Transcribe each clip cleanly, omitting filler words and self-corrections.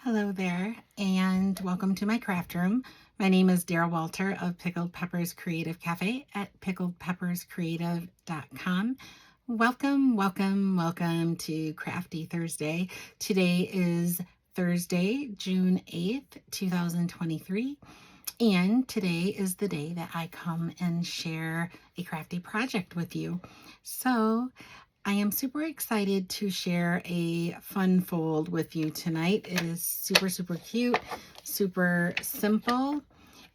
Hello there, and welcome to my craft room. My name is Daryl Walter of Pickled Peppers Creative Cafe at pickledpepperscreative.com. Welcome, welcome, welcome to Crafty Thursday. Today is Thursday, June 8th, 2023, and today is the day that I come and share a crafty project with you. So I am super excited to share a fun fold with you tonight. It is super, super cute, super simple,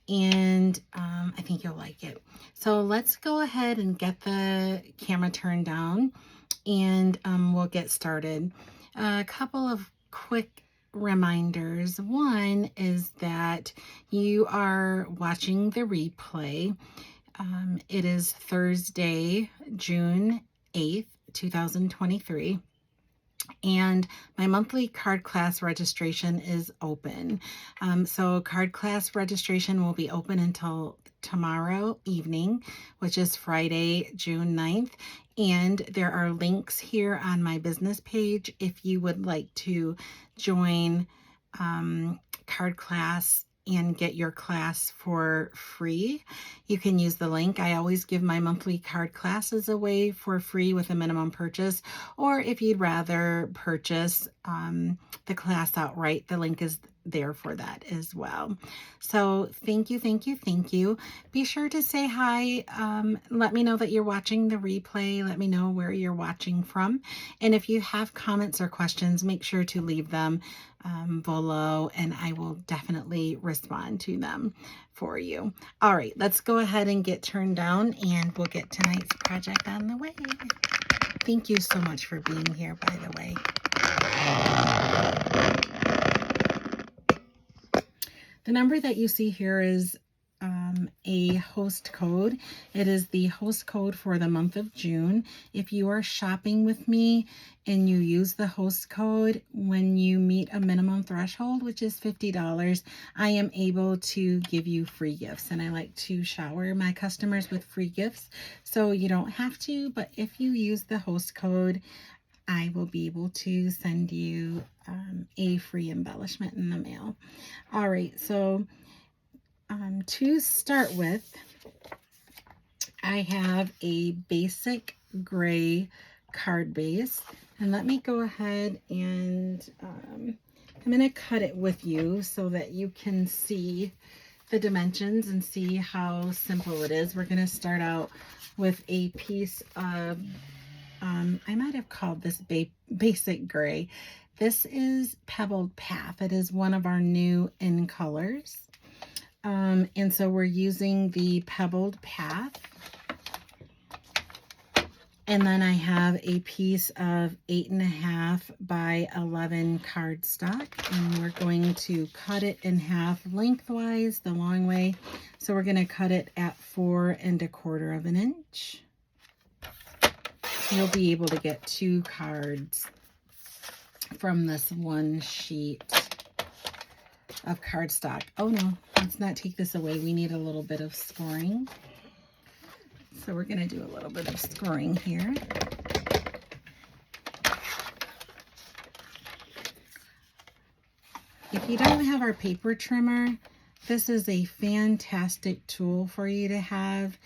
and I think you'll like it. So let's go ahead and get the camera turned down and we'll get started. A couple of quick reminders. One is that you are watching the replay. It is Thursday, June 8th, 2023, and my monthly card class registration is open. So card class registration will be open until tomorrow evening, which is Friday, June 9th. And there are links here on my business page if you would like to join card class and get your class for free. You can use the link. I always give my monthly card classes away for free with a minimum purchase, or if you'd rather purchase the class outright, the link is there for that as well. So thank you, thank you, thank you. Be sure to say hi. Let me know that you're watching the replay. Let me know where you're watching from. And if you have comments or questions, make sure to leave them below, and I will definitely respond to them for you. All right, let's go ahead and get turned down, and we'll get tonight's project on the way. Thank you so much for being here, by the way. The number that you see here is a host code. It is the host code for the month of June. If you are shopping with me and you use the host code, when you meet a minimum threshold, which is $50, I am able to give you free gifts. And I like to shower my customers with free gifts. So you don't have to, but if you use the host code, I will be able to send you a free embellishment in the mail. All right, so to start with, I have a basic gray card base, and let me go ahead and I'm going to cut it with you so that you can see the dimensions and see how simple it is. We're going to start out with a piece of I might have called this basic gray. This is Pebbled Path. It is one of our new in colors. And so we're using the Pebbled Path. And then I have a piece of 8.5 by 11 cardstock, and we're going to cut it in half lengthwise, the long way. So we're going to cut it at 4 1/4 inches. You'll be able to get 2 cards from this one sheet of cardstock. Oh no, let's not take this away. We need a little bit of scoring. So we're going to do a little bit of scoring here. If you don't have our paper trimmer, this is a fantastic tool for you to have.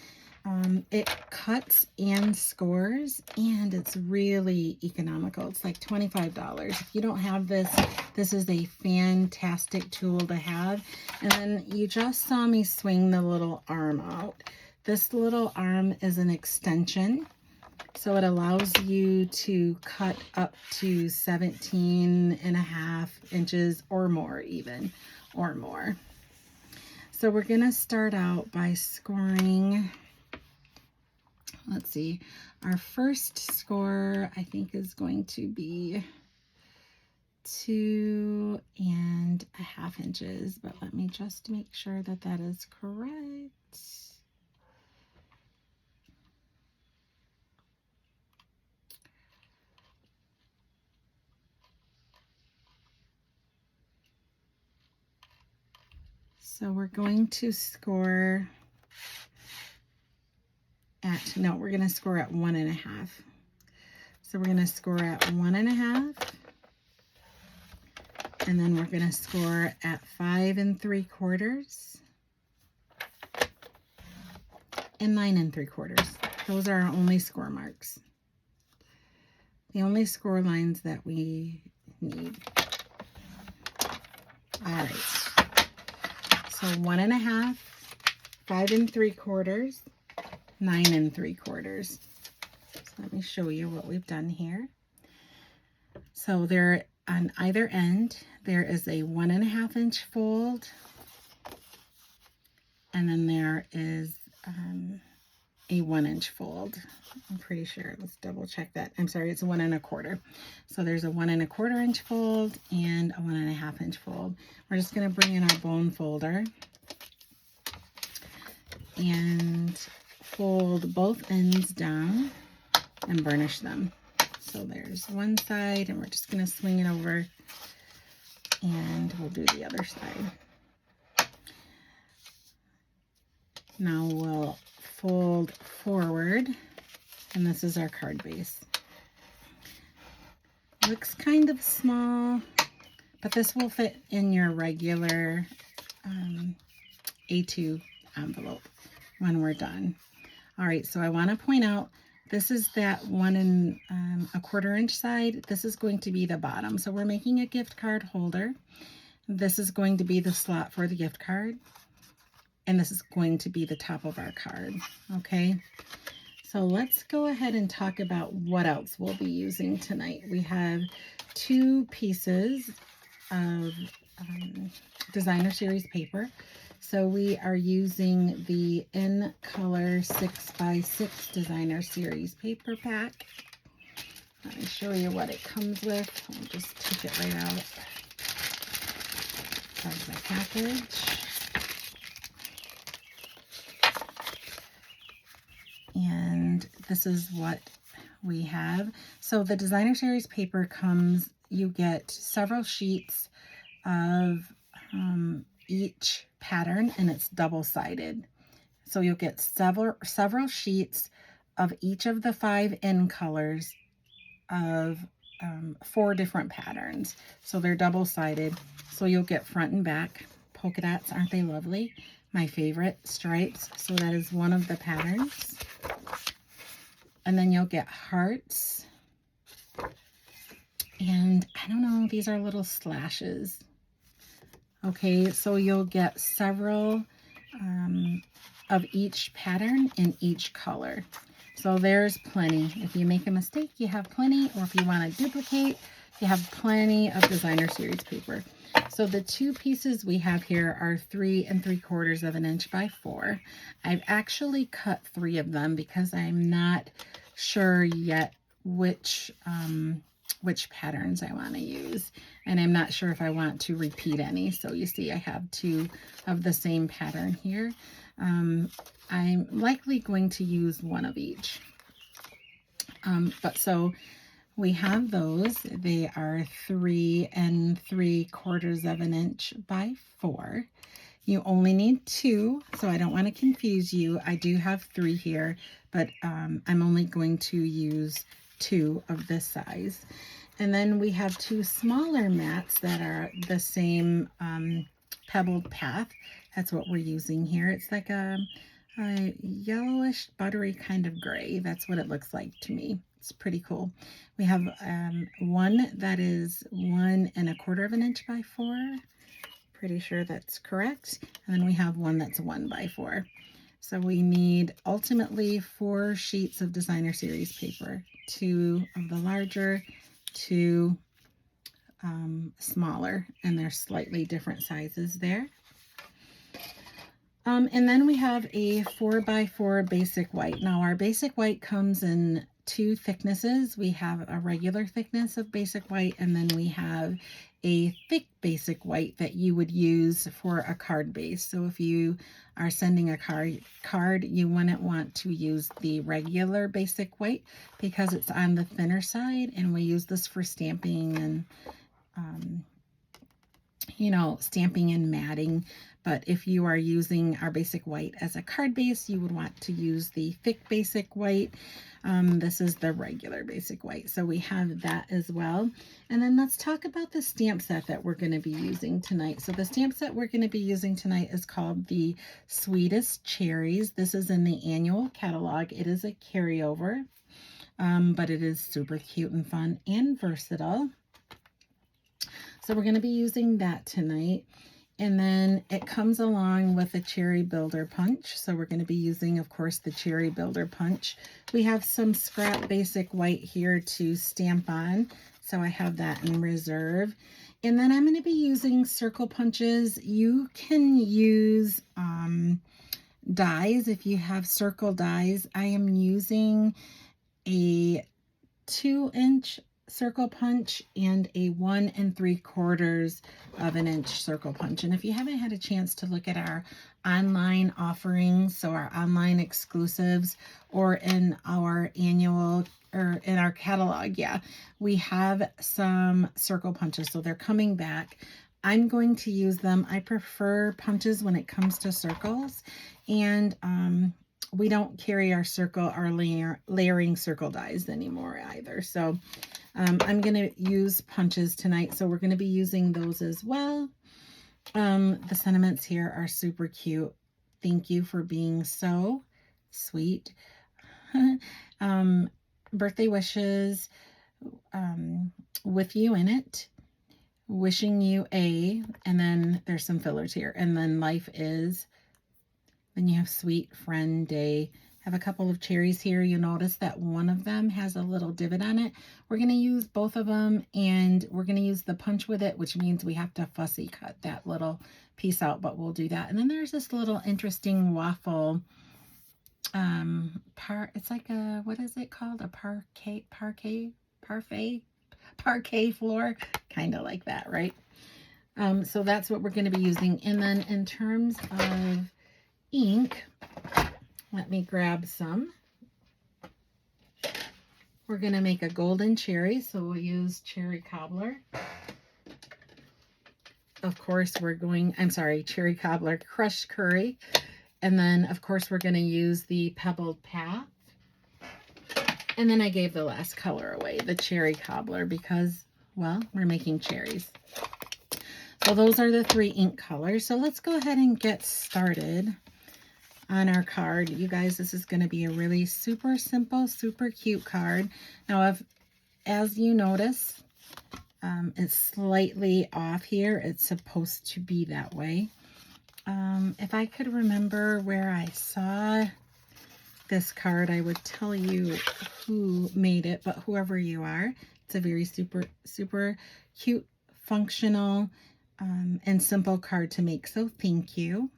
It cuts and scores, and it's really economical. It's like $25. If you don't have this, this is a fantastic tool to have. And then you just saw me swing the little arm out. This little arm is an extension, so it allows you to cut up to 17.5 inches or more even, or more. So we're going to start out by scoring. Let's see, our first score I think is going to be 2.5 inches, but let me just make sure that that is correct. So we're going to score at, no, we're going to score at 1.5. So we're going to score at 1.5, And then we're going to score at 5 3/4 and 9 3/4. Those are our only score marks. The only score lines that we need. All right. So 1 1/2, 5 3/4, 9 3/4. So let me show you what we've done here. So there on either end, there is a 1 1/2 inch fold, and then there is a 1 inch fold. I'm pretty sure. Let's double check that. I'm sorry, it's a 1 1/4. So there's a 1 1/4 inch fold and a 1 1/2 inch fold. We're just going to bring in our bone folder and fold both ends down and burnish them. So there's one side, and we're just going to swing it over, and we'll do the other side. Now we'll fold forward, and this is our card base. Looks kind of small, but this will fit in your regular A2 envelope when we're done. All right, so I want to point out, this is that 1 1/4 inch side. This is going to be the bottom. So we're making a gift card holder. This is going to be the slot for the gift card. And this is going to be the top of our card. Okay. So let's go ahead and talk about what else we'll be using tonight. We have 2 pieces of designer series paper. So we are using the In Color 6x6 designer series paper pack. Let me show you what it comes with. I'll just take it right out of the package. And this is what we have. So the designer series paper comes, you get several sheets of each pattern, and it's double-sided. So you'll get several sheets of each of the 5 in colors of 4 different patterns. So they're double-sided. So you'll get front and back polka dots. Aren't they lovely? My favorite, stripes. So that is one of the patterns. And then you'll get hearts. And I don't know, these are little slashes. Okay, so you'll get several of each pattern in each color. So there's plenty. If you make a mistake, you have plenty, or if you want to duplicate, you have plenty of designer series paper. So the 2 pieces we have here are 3 3/4 inch by 4. I've actually cut 3 of them because I'm not sure yet which patterns I want to use, and I'm not sure if I want to repeat any. So you see I have 2 of the same pattern here. I'm likely going to use 1 of each. But so we have those. They are 3 3/4 inch by 4. You only need 2, so I don't want to confuse you. I do have 3 here, but I'm only going to use 2 of this size. And then we have 2 smaller mats that are the same pebbled path. That's what we're using here. It's like a yellowish, buttery kind of gray. That's what it looks like to me. It's pretty cool. We have one that is 1 1/4 inch by 4. Pretty sure that's correct. And then we have one that's 1 by 4. So we need ultimately 4 sheets of designer series paper, 2 of the larger, 2 smaller, and they're slightly different sizes there. And then we have a 4 by 4 basic white. Now our basic white comes in 2 thicknesses. We have a regular thickness of basic white, and then we have a thick basic white that you would use for a card base. So if you are sending a card, you wouldn't want to use the regular basic white because it's on the thinner side, and we use this for stamping and you know, stamping and matting. But if you are using our basic white as a card base, you would want to use the thick basic white. This is the regular basic white. So we have that as well. And then let's talk about the stamp set that we're going to be using tonight. So the stamp set we're going to be using tonight is called the Sweetest Cherries. This is in the annual catalog. It is a carryover, but it is super cute and fun and versatile. So we're going to be using that tonight. And then it comes along with a Cherry Builder Punch. So we're going to be using, of course, the Cherry Builder Punch. We have some scrap basic white here to stamp on. So I have that in reserve. And then I'm going to be using circle punches. You can use dies if you have circle dies. I am using a 2-inch circle punch and a 1 3/4 of an inch circle punch. And if you haven't had a chance to look at our online offerings, so our online exclusives, or in our annual or in our catalog, yeah, we have some circle punches, so they're coming back. I'm going to use them. I prefer punches when it comes to circles, and we don't carry our layering circle dies anymore either. So I'm going to use punches tonight, so we're going to be using those as well. The sentiments here are super cute. Thank you for being so sweet. Birthday wishes with you in it. Wishing you a, and then there's some fillers here. And then life is, then you have sweet friend day. Have a couple of cherries here. You'll notice that one of them has a little divot on it. We're going to use both of them, and we're going to use the punch with it, which means we have to fussy cut that little piece out, but we'll do that. And then there's this little interesting waffle it's like a, what is it called? A parquet floor, kind of like that, right? So that's what we're going to be using. And then in terms of ink, let me grab some. We're going to make a golden cherry, so we'll use cherry cobbler. Of course, cherry cobbler crushed curry. And then, of course, we're going to use the pebbled path. And then I gave the last color away, the cherry cobbler, because, well, we're making cherries. So those are the 3 ink colors. So let's go ahead and get started on our card. You guys, this is going to be a really super simple, super cute card. Now, as you notice, it's slightly off here. It's supposed to be that way. If I could remember where I saw this card, I would tell you who made it, but whoever you are, it's a very super, super cute, functional, and simple card to make. So thank you.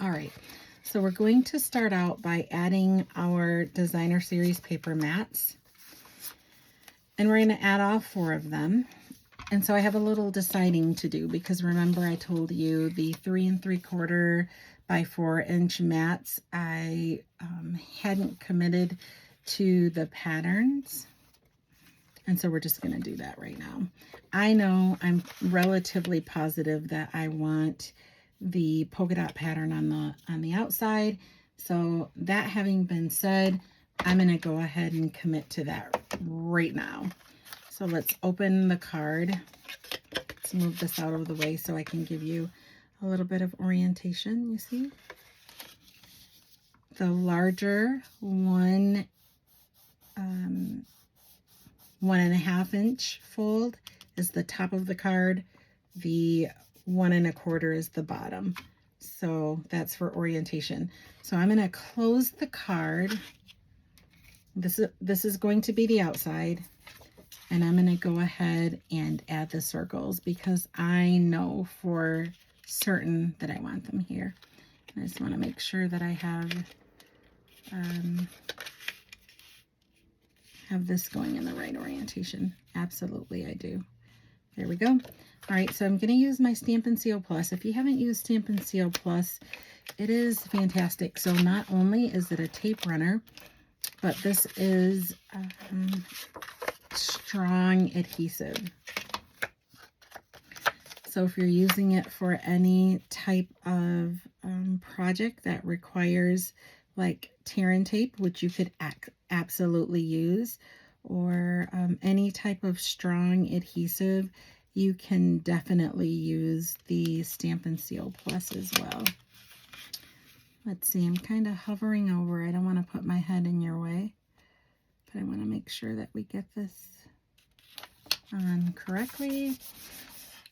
All right. So we're going to start out by adding our Designer Series paper mats, and we're going to add all 4 of them. And so I have a little deciding to do, because remember I told you the 3 3/4 by 4-inch mats, I hadn't committed to the patterns. And so we're just going to do that right now. I know I'm relatively positive that I want the polka dot pattern on the outside. So that having been said, I'm going to go ahead and commit to that right now. So let's open the card. Let's move this out of the way so I can give you a little bit of orientation. You see? The larger 1.5 inch fold is the top of the card. The 1 1/4 is the bottom. So that's for orientation. So I'm going to close the card. This is going to be the outside. And I'm going to go ahead and add the circles, because I know for certain that I want them here. I just want to make sure that I have this going in the right orientation. Absolutely, I do. There we go. All right, so I'm going to use my Stampin' Seal Plus. If you haven't used Stampin' Seal Plus, it is fantastic. So not only is it a tape runner, but this is strong adhesive. So if you're using it for any type of project that requires like tear and tape, which you could absolutely use, or any type of strong adhesive, you can definitely use the Stampin' Seal Plus as well. Let's see, I'm kind of hovering over. I don't want to put my head in your way, but I want to make sure that we get this on correctly.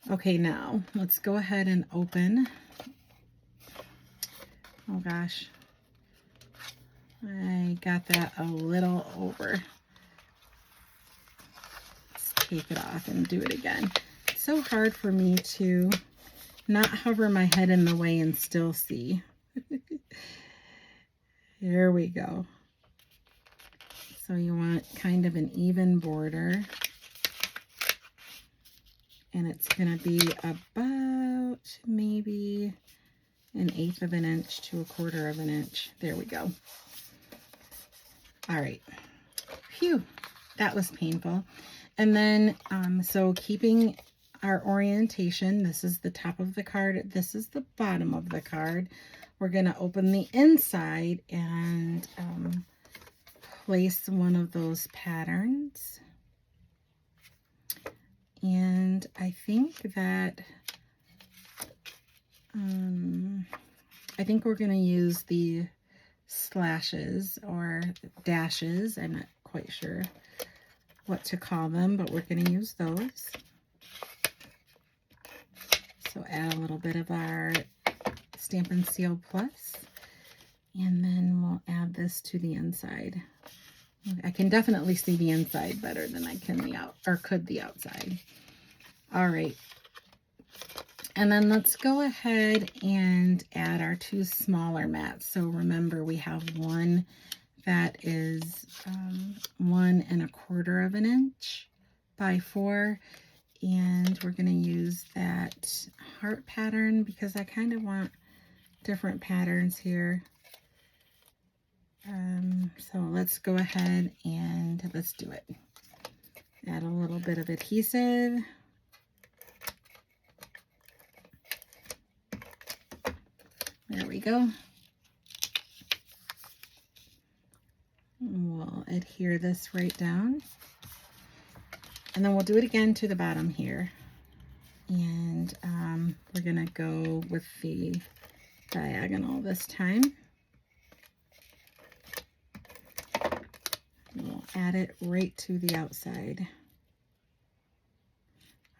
Okay, now let's go ahead and open. Oh gosh, I got that a little over. Let's take it off and do it again. It's so hard for me to not hover my head in the way and still see. Here we go. So you want kind of an even border. And it's going to be about maybe 1/8 of an inch to 1/4 of an inch. There we go. All right. Phew, that was painful. And then, so keeping our orientation, this is the top of the card, this is the bottom of the card. We're going to open the inside and place one of those patterns. And I think that, I think we're going to use the slashes or dashes. I'm not quite sure what to call them, but we're going to use those. So add a little bit of our Stampin' Seal Plus, and then we'll add this to the inside. I can definitely see the inside better than I can the outside. All right. And then let's go ahead and add our 2 smaller mats. So remember, we have one that is 1 1/4 of an inch by 4. And we're going to use that heart pattern because I kind of want different patterns here. So let's go ahead and let's do it. Add a little bit of adhesive. There we go. We'll adhere this right down. And then we'll do it again to the bottom here. And we're going to go with the diagonal this time. We'll add it right to the outside.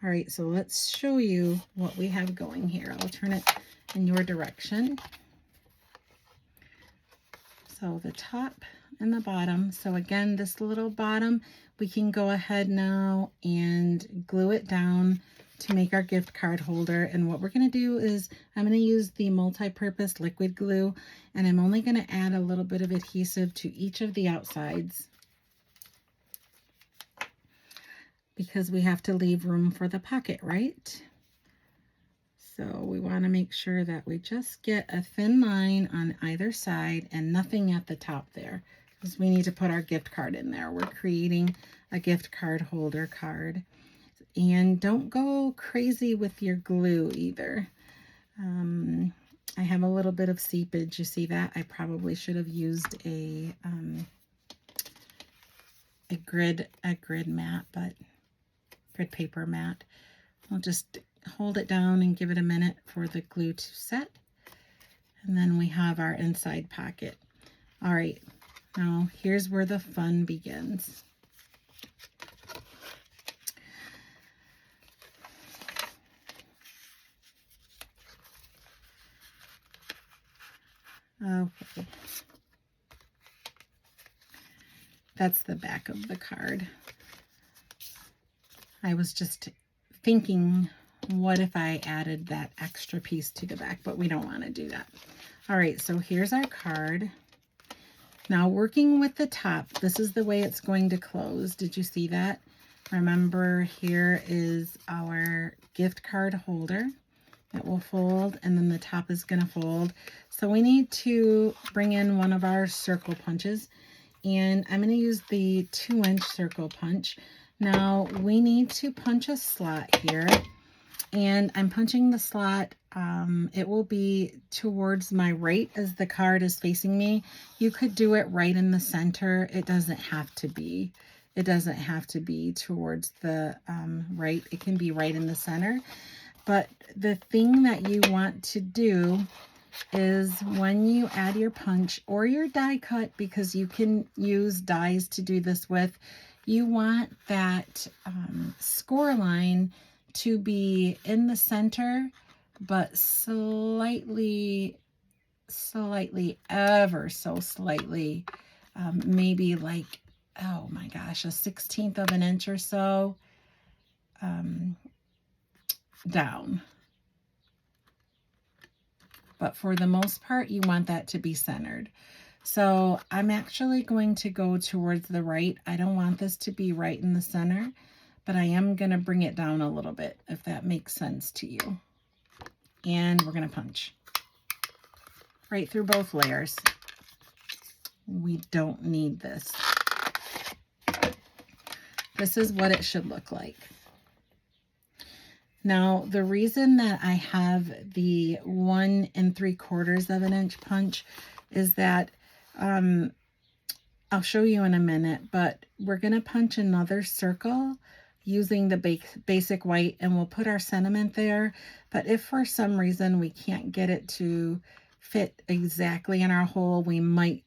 All right, so let's show you what we have going here. I'll turn it in your direction. So the top and the bottom. So again, this little bottom, we can go ahead now and glue it down to make our gift card holder. And what we're going to do is I'm going to use the multi-purpose liquid glue, and I'm only going to add a little bit of adhesive to each of the outsides, because we have to leave room for the pocket, right? So we want to make sure that we just get a thin line on either side and nothing at the top there, because we need to put our gift card in there. We're creating a gift card holder card. And don't go crazy with your glue either. I have a little bit of seepage. You see that? I probably should have used a grid mat, but grid paper mat. I'll just hold it down and give it a minute for the glue to set. And then we have our inside pocket. All right, now here's where the fun begins. Okay. That's the back of the card. I was just thinking, what if I added that extra piece to the back, but we don't want to do that. All right, so here's our card. Now working with the top, this is the way it's going to close. Did you see that? Remember, here is our gift card holder. It will fold, and then the top is going to fold. So we need to bring in one of our circle punches, and I'm going to use the 2-inch circle punch. Now we need to punch a slot here, And I'm punching the slot. It will be towards my right as the card is facing me. You could do it right in the center. It doesn't have to be. It doesn't have to be towards the right. It can be right in the center. But the thing that you want to do is when you add your punch or your die cut, because you can use dies to do this with, you want that score line to be in the center, but slightly, ever so slightly, maybe like, oh my gosh, a 1/16 of an inch or so down. But for the most part, you want that to be centered. So I'm actually going to go towards the right. I don't want this to be right in the center, but I am going to bring it down a little bit, if that makes sense to you. And we're going to punch right through both layers. We don't need this. This is what it should look like. Now, the reason that I have the 1 3/4 of an inch punch is that I'll show you in a minute, but we're going to punch another circle using the basic white, and we'll put our sentiment there. But if for some reason we can't get it to fit exactly in our hole, we might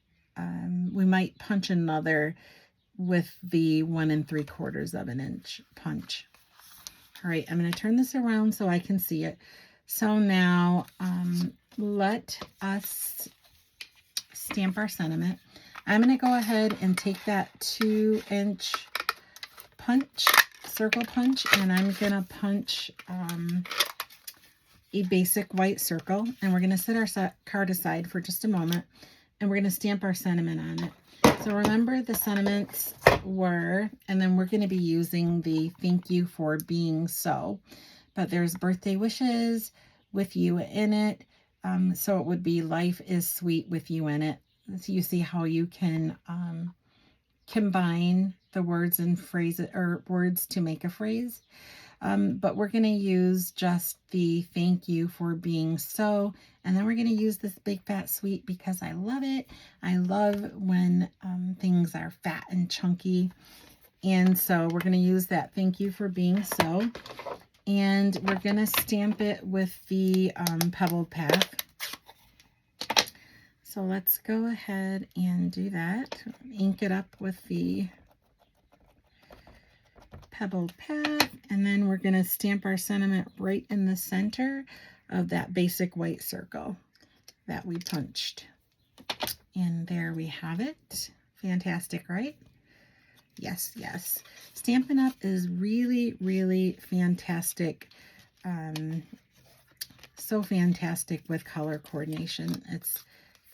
punch another with the 1 3/4 of an inch punch. All right, I'm going to turn this around so I can see it. So now let us stamp our sentiment. I'm going to go ahead and take that 2-inch punch, circle punch, and I'm going to punch a basic white circle. And we're going to set our card aside for just a moment, and we're going to stamp our sentiment on it. So remember the sentiments were, and then we're going to be using the thank you for being so. But there's birthday wishes with you in it. So it would be life is sweet with you in it. So you see how you can combine the words and phrases, or words to make a phrase. But we're going to use just the thank you for being so. And then we're going to use this big fat sweet because I love it. I love when things are fat and chunky. And so we're going to use that thank you for being so. And we're going to stamp it with the pebbled path. So let's go ahead and do that. Ink it up with the pebbled path, and then we're going to stamp our sentiment right in the center of that basic white circle that we punched. And there we have it. Fantastic, right? Yes, yes. Stampin' Up! Is really, really fantastic. So fantastic with color coordination. It's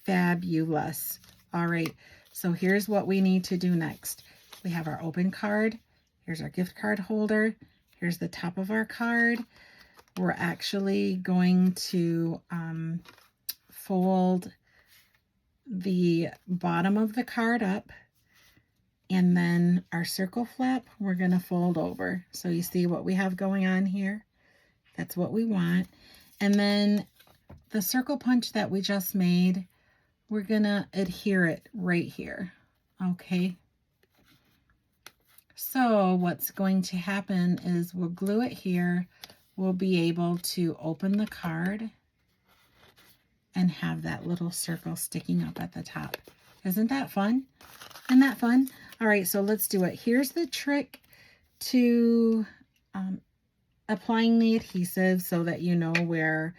fabulous. All right, so here's what we need to do next. We have our open card. Here's our gift card holder. Here's the top of our card. We're actually going to fold the bottom of the card up, and then our circle flap we're going to fold over. So you see what we have going on here? That's what we want. And then the circle punch that we just made, we're going to adhere it right here. Okay. So what's going to happen is we'll glue it here. We'll be able to open the card and have that little circle sticking up at the top. Isn't that fun? Isn't that fun? All right, so let's do it. Here's the trick to applying the adhesive so that you know where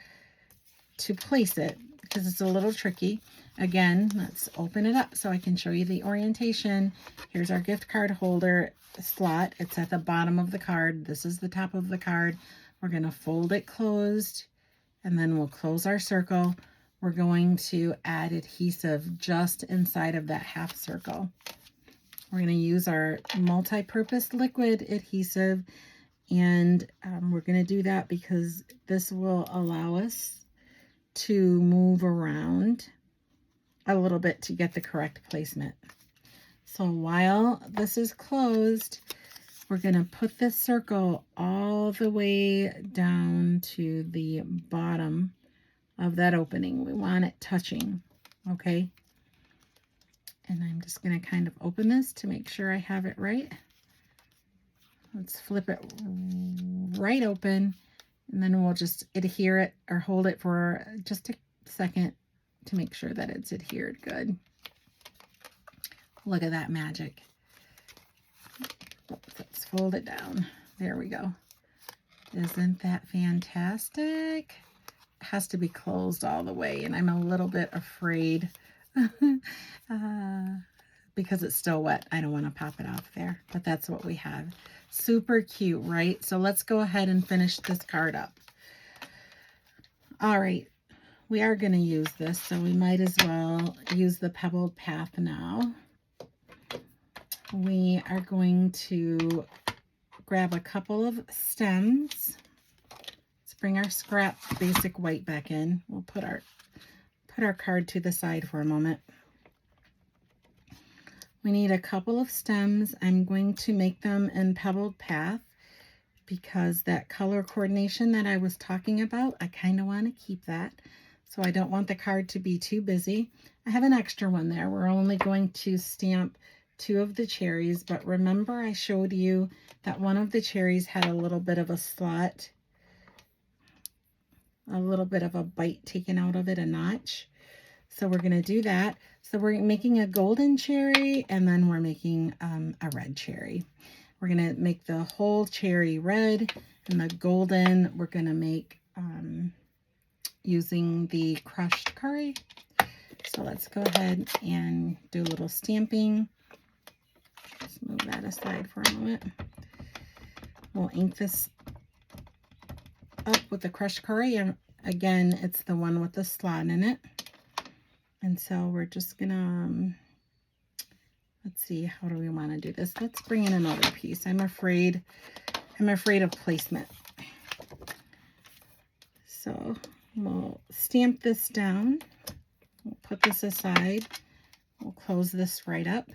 to place it, because it's a little tricky. Again, let's open it up so I can show you the orientation. Here's our gift card holder slot. It's at the bottom of the card. This is the top of the card. We're going to fold it closed, and then we'll close our circle. We're going to add adhesive just inside of that half circle. We're going to use our multi-purpose liquid adhesive, and we're going to do that because this will allow us to move around a little bit to get the correct placement. So while this is closed, we're going to put this circle all the way down to the bottom of that opening. We want it touching, okay? And I'm just going to kind of open this to make sure I have it right. Let's flip it right open, and then we'll just adhere it or hold it for just a second to make sure that it's adhered good. Look at that magic. Let's fold it down. There we go. Isn't that fantastic? It has to be closed all the way, and I'm a little bit afraid because it's still wet. I don't want to pop it off there, but that's what we have. Super cute, right? So let's go ahead and finish this card up. All right, we are going to use this, so we might as well use the Pebbled Path now. We are going to grab a couple of stems. Let's bring our scrap basic white back in. We'll put our card to the side for a moment. We need a couple of stems. I'm going to make them in Pebbled Path because that color coordination that I was talking about, I kind of want to keep that. So I don't want the card to be too busy. I have an extra one there. We're only going to stamp 2 of the cherries, but remember I showed you that one of the cherries had a little bit of a slot, a little bit of a bite taken out of it, a notch. So we're going to do that. So we're making a golden cherry, and then we're making a red cherry. We're going to make the whole cherry red, and the golden we're going to make using the crushed curry. So let's go ahead and do a little stamping. Let's move that aside for a moment. We'll ink this up with the crushed curry, and again, it's the one with the slot in it. And so we're just gonna, let's see, how do we want to do this? Let's bring in another piece. I'm afraid of placement. So we'll stamp this down. We'll put this aside. We'll close this right up.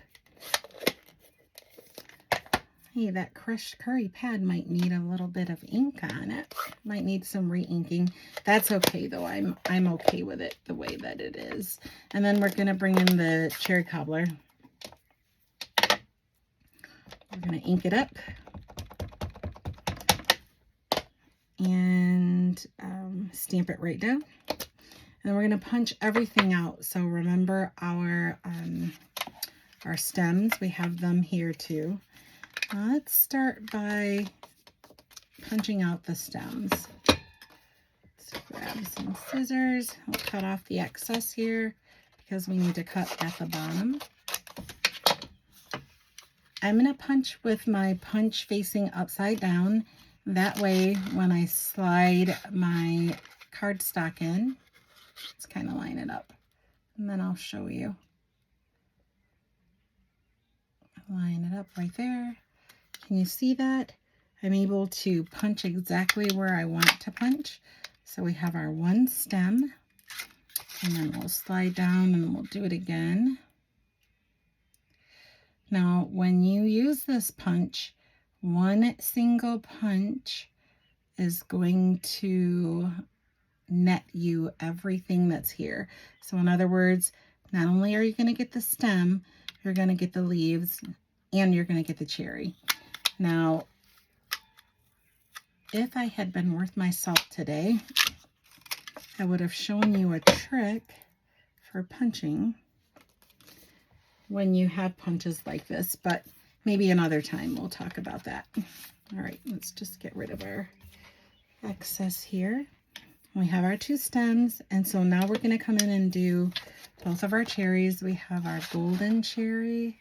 Hey, that crushed curry pad might need a little bit of ink on it. Might need some re-inking. That's okay though. I'm okay with it the way that it is. And then we're gonna bring in the cherry cobbler. We're gonna ink it up and stamp it right down. And then we're gonna punch everything out. So remember our stems. We have them here too. Let's start by punching out the stems. Let's grab some scissors. We'll cut off the excess here because we need to cut at the bottom. I'm going to punch with my punch facing upside down. That way, when I slide my cardstock in, let's kind of line it up, and then I'll show you. Line it up right there. Can you see that? I'm able to punch exactly where I want to punch. So we have our one stem, and then we'll slide down and we'll do it again. Now, when you use this punch, one single punch is going to net you everything that's here. So in other words, not only are you going to get the stem, you're going to get the leaves, and you're going to get the cherry. Now, if I had been worth my salt today, I would have shown you a trick for punching when you have punches like this, but maybe another time we'll talk about that. All right, let's just get rid of our excess here. We have our 2 stems, and so now we're going to come in and do both of our cherries. We have our golden cherry.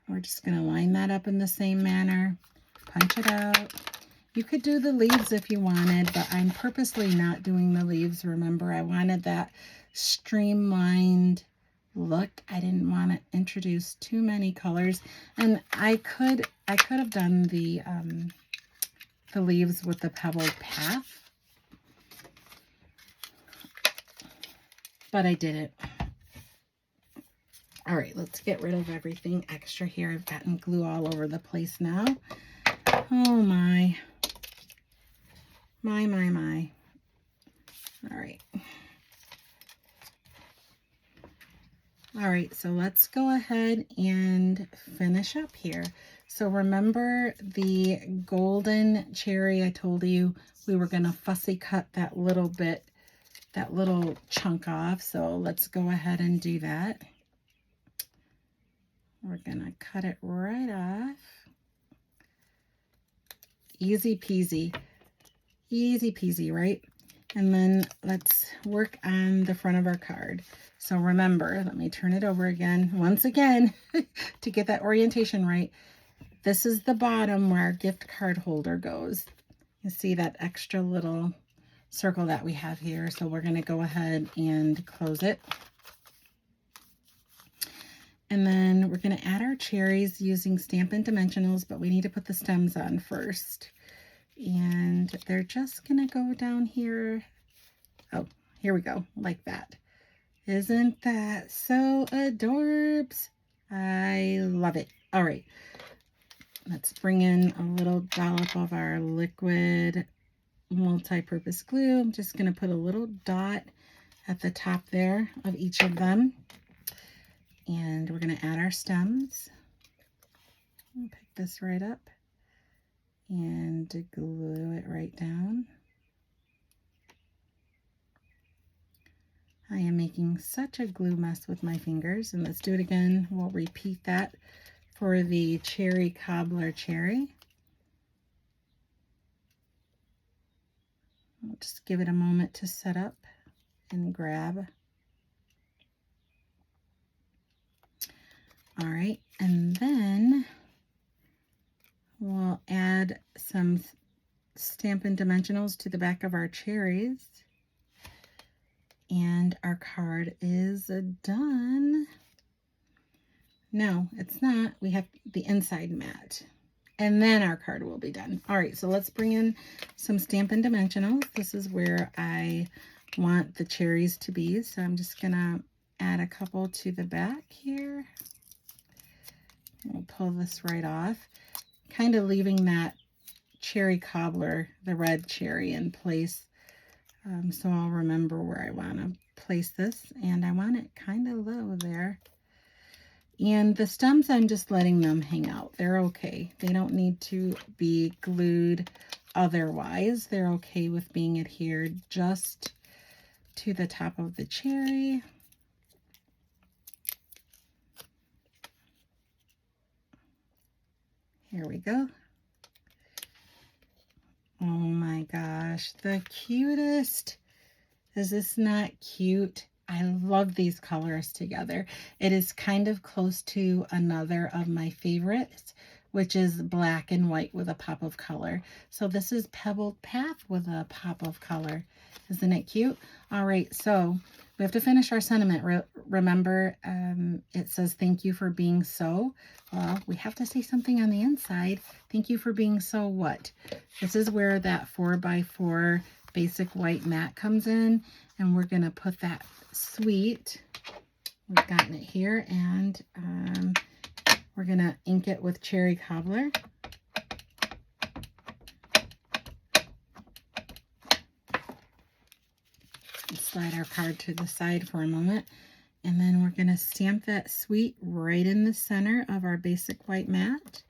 We're just going to line that up in the same manner. Punch it out. You could do the leaves if you wanted, but I'm purposely not doing the leaves. Remember, I wanted that streamlined look. I didn't want to introduce too many colors, and I could have done the leaves with the Pebbled Path, but I didn't. All right, let's get rid of everything extra here. I've gotten glue all over the place now. Oh my. My. All right. All right, so let's go ahead and finish up here. So remember the golden cherry I told you we were going to fussy cut that little bit, that little chunk off. So let's go ahead and do that. We're going to cut it right off. Easy peasy. Easy peasy, right? And then let's work on the front of our card. So remember, let me turn it over again, once again, to get that orientation right. This is the bottom where our gift card holder goes. You see that extra little circle that we have here. So we're going to go ahead and close it. And then we're going to add our cherries using Stampin' Dimensionals, but we need to put the stems on first. And they're just going to go down here. Oh, here we go, like that. Isn't that so adorbs? I love it. All right, let's bring in a little dollop of our liquid multi-purpose glue. I'm just going to put a little dot at the top there of each of them. And we're going to add our stems. I'll pick this right up and glue it right down. I am making such a glue mess with my fingers, and let's do it again. We'll repeat that for the cherry cobbler cherry. I'll just give it a moment to set up and grab. All right, and then we'll add some Stampin' Dimensionals to the back of our cherries. And our card is done. No, it's not. We have the inside mat. And then our card will be done. All right, so let's bring in some Stampin' Dimensionals. This is where I want the cherries to be. So I'm just going to add a couple to the back here. We'll pull this right off, kind of leaving that cherry cobbler, the red cherry, in place. So I'll remember where I want to place this, and I want it kind of low there. And the stems, I'm just letting them hang out. They're okay. They don't need to be glued otherwise. They're okay with being adhered just to the top of the cherry. Here we go. Oh my gosh, the cutest. Is this not cute? I love these colors together. It is kind of close to another of my favorites, which is black and white with a pop of color. So this is Pebbled Path with a pop of color. Isn't it cute? All right, so we have to finish our sentiment. Remember, it says, thank you for being so. Well, we have to say something on the inside. Thank you for being so what? This is where that 4x4 basic white mat comes in, and we're going to put that sweet. We've gotten it here, and we're going to ink it with cherry cobbler. Slide our card to the side for a moment, and then we're going to stamp that sweet right in the center of our basic white mat.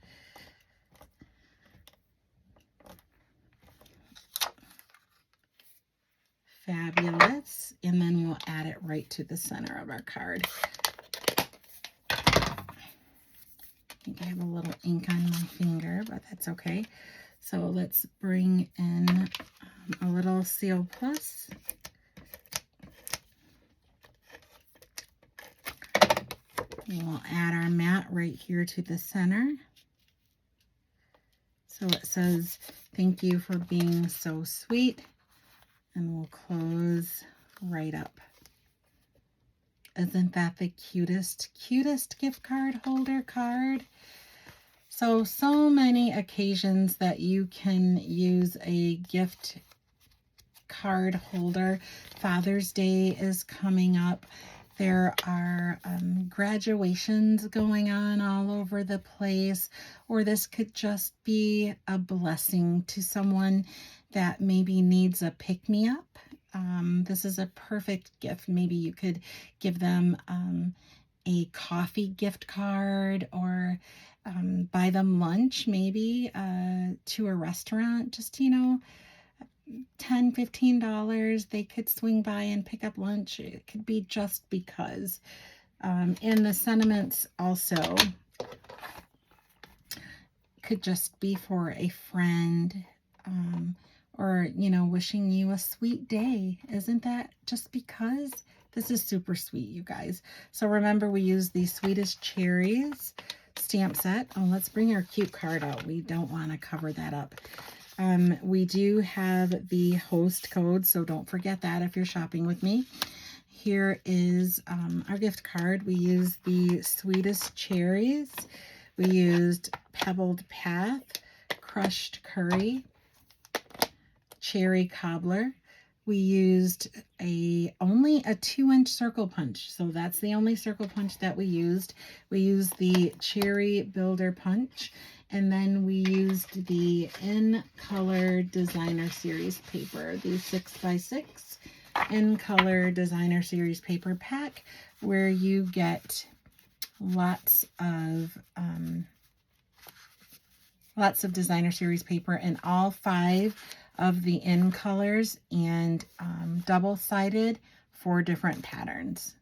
Fabulous. And then we'll add it right to the center of our card. I think I have a little ink on my finger, but that's okay. So let's bring in a little Seal Plus. We'll add our mat right here to the center. So it says, thank you for being so sweet. And we'll close right up. Isn't that the cutest gift card holder card? So many occasions that you can use a gift card holder. Father's Day is coming up. There are graduations going on all over the place, or this could just be a blessing to someone that maybe needs a pick-me-up. This is a perfect gift. Maybe you could give them a coffee gift card, or buy them lunch, maybe to a restaurant. Just, $10, $15, they could swing by and pick up lunch. It could be just because. And the sentiments also could just be for a friend, or, wishing you a sweet day. Isn't that just because? This is super sweet, you guys. So remember, we use the Sweetest Cherries stamp set. Oh, let's bring our cute card out. We don't want to cover that up. We do have the host code, so don't forget that if you're shopping with me. Here is our gift card. We used the Sweetest Cherries. We used Pebbled Path, Crushed Curry, Cherry Cobbler. We used only a 2-inch circle punch, so that's the only circle punch that we used. We used the Cherry Builder Punch, and then we used the In Color Designer Series paper, the 6x6 In Color Designer Series paper pack, where you get lots of Designer Series paper in all 5 of the in colors, and double-sided for different patterns.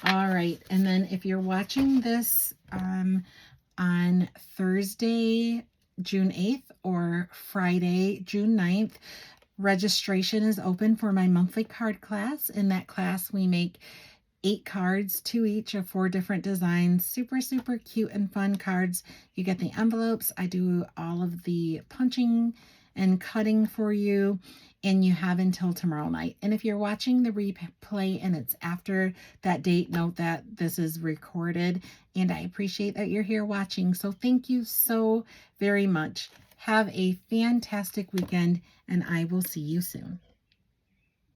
All right, and then if you're watching this on Thursday, June 8th, or Friday, June 9th, registration is open for my monthly card class. In that class, we make 8 cards, 2 each of 4 different designs. Super, super cute and fun cards. You get the envelopes. I do all of the punching and cutting for you, and you have until tomorrow night. And if you're watching the replay and it's after that date, note that this is recorded, and I appreciate that you're here watching. So thank you so very much. Have a fantastic weekend, and I will see you soon.